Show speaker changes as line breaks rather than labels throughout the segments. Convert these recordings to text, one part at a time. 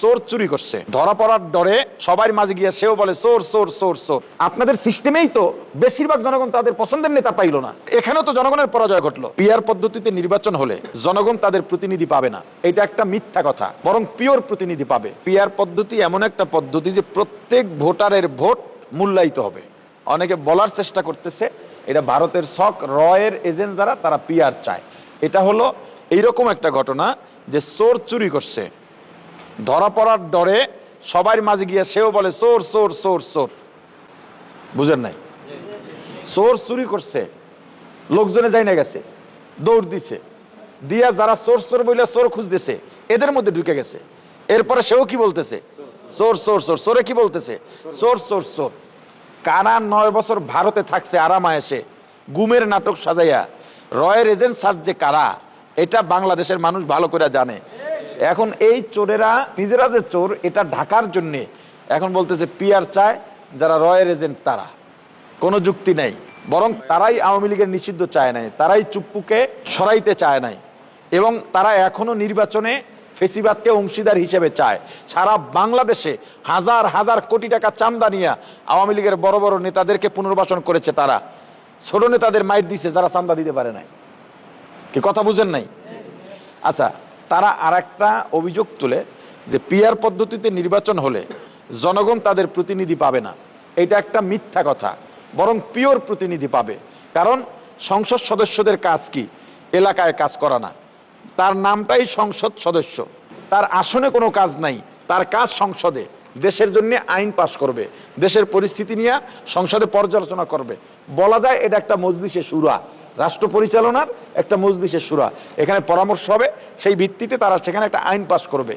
চোর চুরি করছে, ধরা পড়ার ডরে সবার মাঝে গিয়ে সেও বলে চোর চোর চোর চোর। আপনাদের সিস্টেমেই তো বেশিরভাগ জনগণ তাদের পছন্দের নেতা পাইল না, এখানেও তো জনগণের পরাজয় ঘটলো। পিআর পদ্ধতিতে নির্বাচন হলে জনগণ তাদের প্রতিনিধি পাবে না, এটা একটা মিথ্যা কথা, বরং পিওর প্রতিনিধি পাবে। পিআর পদ্ধতি এমন একটা পদ্ধতি যে প্রত্যেক ভোটারের ভোট মূল্যায়িত হবে। অনেকে বলার চেষ্টা করতেছে এটা ভারতের শখ, রয়ের এজেন্ট যারা তারা পিআর চায়। এটা হলো এইরকম একটা ঘটনা যে চোর চুরি করছে, ধরা পড়ার ডরে সবার মাঝে গিয়ে সেও বলে চোর চোর চোর চোর। বুঝেন নাই? চোর চুরি করছে, লোকজনে যাই না গেছে, দৌড় দিছে, দিয়া যারা চোর চোর বলে চোর খুঁজতেছে এদের মধ্যে ঢুকে গেছে। এরপরে সেও কি বলতেছে? চোর চোর চোর। চোরে কি বলতেছে? চোর চোর চোর। কারা 9 বছর ভারতে থাকছে আরামায়েশে, গুমের নাটক সাজাইয়া রয়ের এজেন্ট সার্চ যে কারা, এটা বাংলাদেশের মানুষ ভালো করে জানে। এখন এই চোরেরা নিজেরা যে চোর এটা ঢাকার জন্যে এখন বলতেছে পিআর চায় যারা রয়ের এজেন্ট তারা। কোনো যুক্তি নেই, বরং তারাই আওয়ামী লীগের নিষিদ্ধ চায় নাই, তারাই চুপ্পুকে সরাইতে চায় নাই, এবং তারা এখনো নির্বাচনে ফেসিবাদকে অংশীদার হিসেবে চায়। সারা বাংলাদেশে হাজার হাজার কোটি টাকা চান্দা নিয়ে আওয়ামী লীগের বড় বড় নেতাদেরকে পুনর্বাসন করেছে তারা, ছোট নেতাদের মাইর দিছে যারা চান্দা দিতে পারে নাই। কি কথা বুঝেন নাই? আচ্ছা, তারা আরেকটা অভিযোগ তুলে যে পিআর পদ্ধতিতে নির্বাচন হলে জনগণ তাদের প্রতিনিধি পাবে না, এটা একটা মিথ্যা কথা, বরং পিওর প্রতিনিধি পাবে। কারণ সংসদ সদস্যদের কাজ কি? এলাকায় কাজ করা না, তার নামটাই সংসদ সদস্য, তার আসনে কোনো কাজ নাই, তার কাজ সংসদে দেশের জন্য আইন পাশ করবে, দেশের পরিস্থিতি নিয়ে সংসদে পর্যালোচনা করবে। বলা যায় এটা একটা মজলিসে শুরা, রাষ্ট্র পরিচালনার একটা মজলিসে শুরা। এখানে পরামর্শ হবে, সেই ভিত্তিতে তারা সেখানে একটা আইন পাশ করবে।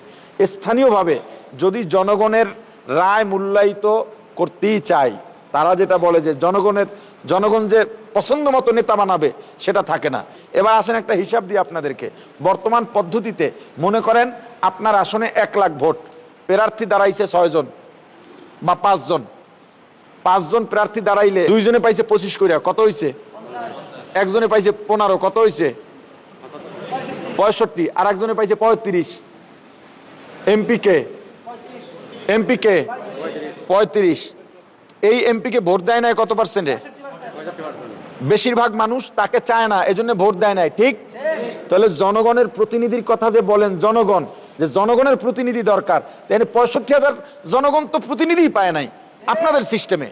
স্থানীয়ভাবে যদি জনগণের রায় মূল্যায়িত করতেই চায়, তারা যেটা বলে যে জনগণ যে পছন্দ মতো নেতা বানাবে সেটা থাকে না। এবার আসেন একটা হিসাব দিয়ে আপনাদেরকে। বর্তমান পদ্ধতিতে মনে করেন আপনার আসনে 1 লাখ ভোট, প্রার্থী দাঁড়াইছে 6 জন বা 5 জন, 5 জন প্রার্থী দাঁড়াইলে 2 জনে পাইছে 25 করে, কত হয়েছে? একজনে পাইছে 15, কত হয়েছে? 65। আর একজনে পাইছে 35। এমপিকে 35। এই এমপিকে ভোট দেয় নাই কত পার্সেন্টে? বেশিরভাগ মানুষ তাকে চায় না, এজন্য ভোট দেয় নাই। ঠিক? তাহলে জনগণের প্রতিনিধির কথা যে বলেন, জনগণ যে জনগণের প্রতিনিধি দরকার, তাহলে 65,000 জনগণ তো প্রতিনিধি পায় নাই আপনাদের সিস্টেমে।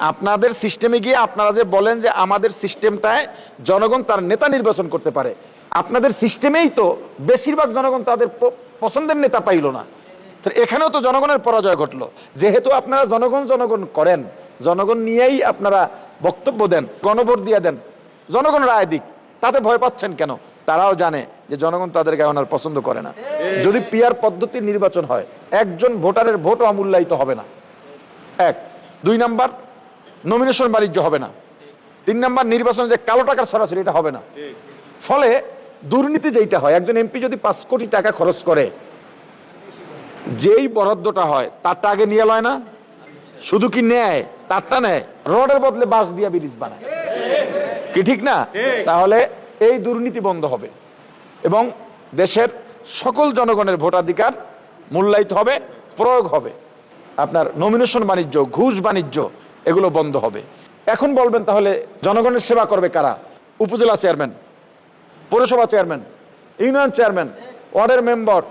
আপনাদের সিস্টেমে গিয়ে আপনারা যে বলেন যে আমাদের সিস্টেমটায় জনগণ তার নেতা নির্বাচন করতে পারে, আপনাদের সিস্টেমেই তো বেশিরভাগ জনগণ তাদের পছন্দের নেতা পাইল না। তো এখানেও তো জনগণের পরাজয় ঘটলো। যেহেতু আপনারা জনগণ করেন, জনগণ নিয়েই আপনারা বক্তব্য দেন, গণভোট দিয়ে দেন, জনগণ রায় দিক, তাতে ভয় পাচ্ছেন কেন? তারাও জানে যে জনগণ তাদেরকে এখন আর পছন্দ করে না। যদি পিআর পদ্ধতির নির্বাচন হয়, একজন ভোটারের ভোট অমূল্যায়িত হবে না, 1। 2 নাম্বার, নমিনেশন বাণিজ্য হবে না। 3 নাম্বার, নির্বাচনে যে কালো টাকার ছড়াছড়ি এটা হবে না। ফলে দুর্নীতি যেটা হয়, একজন এমপি যদি 5 কোটি টাকা খরচ করে, যেই বরাদ্দটা হয় তারটা আগে নিয়ে লয় না, শুধু কি নেয়, তারটা নেয়, রডের বদলে বাঁশ দিয়ে ব্রিজ বানায়। কি ঠিক না? তাহলে এই দুর্নীতি বন্ধ হবে এবং দেশের সকল জনগণের ভোটাধিকার মূল্যায়িত হবে, প্রয়োগ হবে। আপনার নমিনেশন বাণিজ্য, ঘুষ বাণিজ্য এগুলো বন্ধ হবে। এখন বলবেন তাহলে জনগণের সেবা করবে কারা? উপজেলা চেয়ারম্যান, পৌরসভা চেয়ারম্যান, ইউনিয়ন চেয়ারম্যান, ওয়ার্ডের member,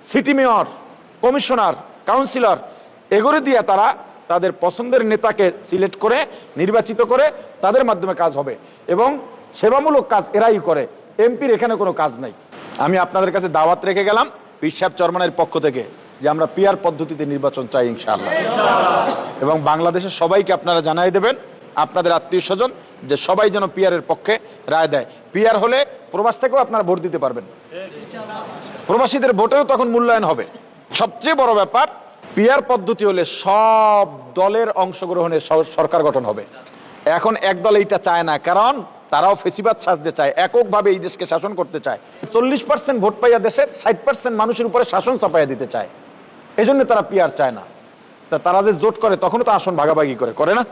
city mayor, commissioner, councillor, এগুলো দিয়ে তারা তাদের পছন্দের নেতাকে সিলেক্ট করে নির্বাচিত করে তাদের মাধ্যমে কাজ হবে এবং সেবামূলক কাজ এরাই করে। এমপির এখানে কোনো কাজ নাই। আমি আপনাদের কাছে দাওয়াত রেখে গেলাম পীর সাহেব চরমনাইয়ের পক্ষ থেকে যে আমরা পিআর পদ্ধতিতে নির্বাচন চাই ইনশাআল্লাহ, এবং বাংলাদেশের সবাইকে আপনারা জানাই দেবেন, আপনাদের আত্মীয় স্বজন, যে সবাই যেন পিআরের পক্ষে রায় দেয়। পিআর হলে প্রবাস থেকেও আপনারা ভোট দিতে পারবেন, প্রবাসীদের ভোটেও তখন মূল্যায়ন হবে। সবচেয়ে বড় ব্যাপার, পিআর পদ্ধতি হলে সব দলের অংশগ্রহণে সরকার গঠন হবে। এখন এক দল এইটা চায় না, কারণ তারাও ফেসিবাদ সাজতে চায়, এককভাবে এই দেশকে শাসন করতে চায়। 40% ভোট পাইয়া দেশের 60% মানুষের উপরে শাসন চাপাইয়া দিতে চায়, এই জন্য তারা পিআর চায় না। তারা যে জোট করে তখনও তো আসন ভাগাভাগি করে না?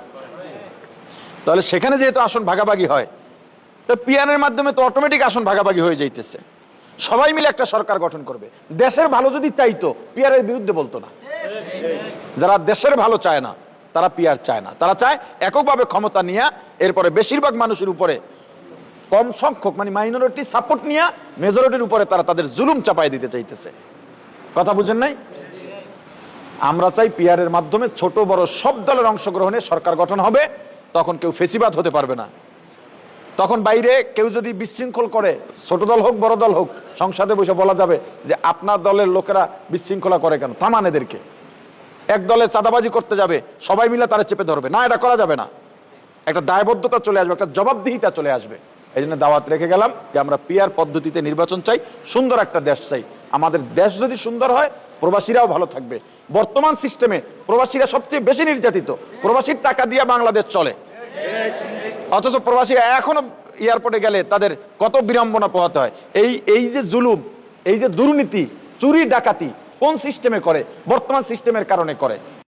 তাহলে সেখানে যেহেতু আসন ভাগাভাগি হয়, তো পিআরের মাধ্যমে তো অটোমেটিক আসন ভাগাভাগি হয়ে যাইতেছে। সবাই মিলে একটা সরকার গঠন করবে। দেশের ভালো যদি চাইতো পিয়ারের বিরুদ্ধে বলতো না। যারা দেশের ভালো চায় না তারা পিয়ার চায় না, তারা চায় এককভাবে ক্ষমতা নিয়ে এরপরে বেশিরভাগ মানুষের উপরে কম সংখ্যক মানে মাইনরিটি সাপোর্ট নিয়ে মেজরিটির উপরে তারা তাদের জুলুম চাপাই দিতে চাইতেছে। কথা বুঝেন নাই? আমরা চাই পিয়ারের মাধ্যমে ছোট বড় সব দলের অংশগ্রহণে সরকার গঠন হবে, তখন কেউ ফেসিবাদ হতে পারবে না। তখন বাইরে কেউ যদি বিশৃঙ্খল করে, ছোট দল হোক বড় দল হোক, সংসদে বসে বলা যাবে যে আপনার দলের লোকেরা বিশৃঙ্খলা করে কেন, থামান এদেরকে। এক দলে চাঁদাবাজি করতে যাবে, সবাই মিলে তারা চেপে ধরবে না, এটা করা যাবে না। একটা দায়বদ্ধতা চলে আসবে, একটা জবাবদিহিতা চলে আসবে। এই জন্য দাওয়াত রেখে গেলাম যে আমরা পিয়ার পদ্ধতিতে নির্বাচন চাই, সুন্দর একটা দেশ চাই। আমাদের দেশ যদি সুন্দর হয় প্রবাসীরাও ভালো থাকবে। বর্তমান সিস্টেমে প্রবাসীরা সবচেয়ে বেশি নির্যাতিত, প্রবাসীর টাকা দিয়ে বাংলাদেশ চলে, অথচ প্রবাসীরা এখনো এয়ারপোর্টে গেলে তাদের কত বিড়ম্বনা পোহাতে হয়। এই যে জুলুম, এই যে দুর্নীতি, চুরি ডাকাতি কোন সিস্টেমে করে? বর্তমান সিস্টেমের কারণে করে।